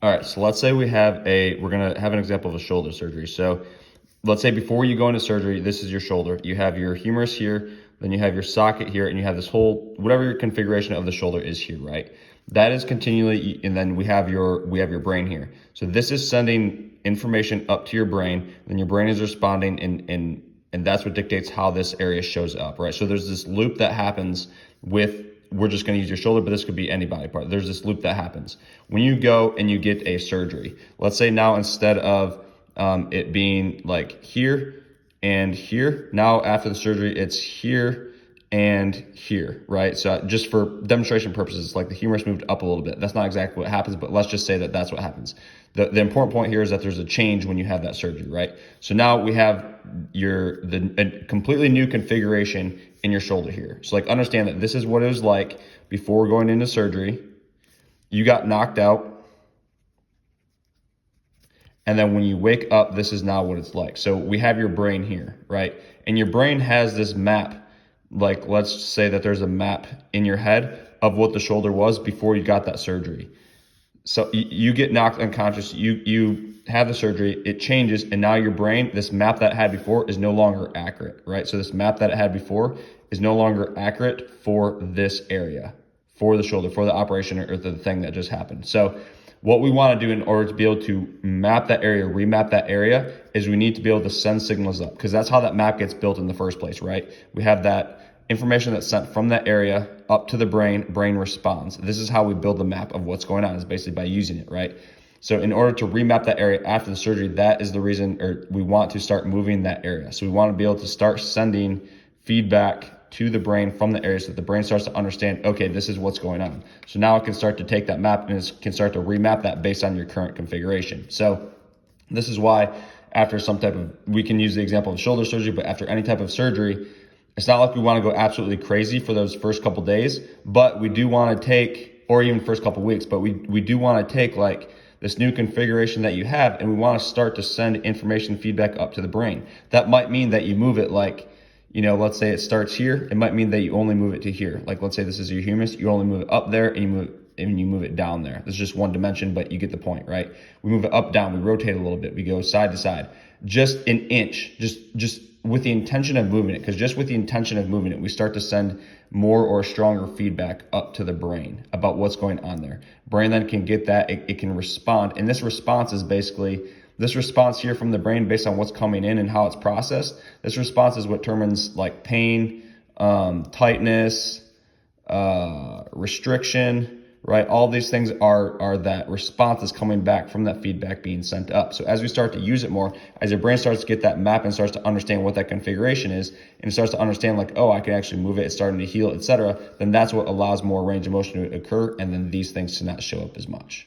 All right, so let's say we're gonna have an example of a shoulder surgery. So let's say before you go into surgery, this is your shoulder. You have your humerus here, then you have your socket here, and you have this whole, whatever your configuration of the shoulder is here, right? That is continually, and then we have your brain here. So this is sending information up to your brain, then your brain is responding, and that's what dictates how this area shows up, right? So there's this loop that happens with, we're just going to use your shoulder, but this could be any body part. There's this loop that happens when you go and you get a surgery. Let's say now instead of it being like here and here, now after the surgery, it's here and here, right? So just for demonstration purposes, like the humerus moved up a little bit. That's not exactly what happens, but let's just say that that's what happens. The important point here is that there's a change when you have that surgery, right? So now we have a completely new configuration in your shoulder here. So like understand that this is what it was like before going into surgery. You got knocked out. And then when you wake up, this is now what it's like. So we have your brain here, right? And your brain has this map. Like let's say that there's a map in your head of what the shoulder was before you got that surgery. So you get knocked unconscious, you have the surgery, it changes, and now your brain, this map that it had before is no longer accurate, right? So this map that it had before is no longer accurate for this area, for the shoulder, for the operation or the thing that just happened. So what we want to do in order to be able to map that area, remap that area, is we need to be able to send signals up, because that's how that map gets built in the first place, right? We have that information that's sent from that area up to the brain responds. This is how we build the map of what's going on, is basically by using it, right? So in order to remap that area after the surgery, that is the reason, or we want to start moving that area. So we want to be able to start sending feedback to the brain from the area so that the brain starts to understand, okay, this is what's going on. So now it can start to take that map and it can start to remap that based on your current configuration. So this is why after some type of, we can use the example of shoulder surgery, but after any type of surgery, it's not like we want to go absolutely crazy for those first couple days, but we do want to take, or even first couple weeks, but we do want to take like this new configuration that you have, and we want to start to send information feedback up to the brain. That might mean that you move it like, let's say it starts here. It might mean that you only move it to here. Like let's say this is your humerus, you only move it up there and you move it down there. This is just one dimension, but you get the point, right? We move it up, down, we rotate a little bit, we go side to side, just an inch, just with the intention of moving it, because just with the intention of moving it, we start to send more or stronger feedback up to the brain about what's going on there. Brain then can get that, it can respond, and this response is basically, this response here from the brain based on what's coming in and how it's processed. This response is what determines like pain, tightness, restriction, right? All these things are that response is coming back from that feedback being sent up. So as we start to use it more, as your brain starts to get that map and starts to understand what that configuration is, and it starts to understand like, oh, I can actually move it, it's starting to heal, etc., then that's what allows more range of motion to occur, and then these things to not show up as much.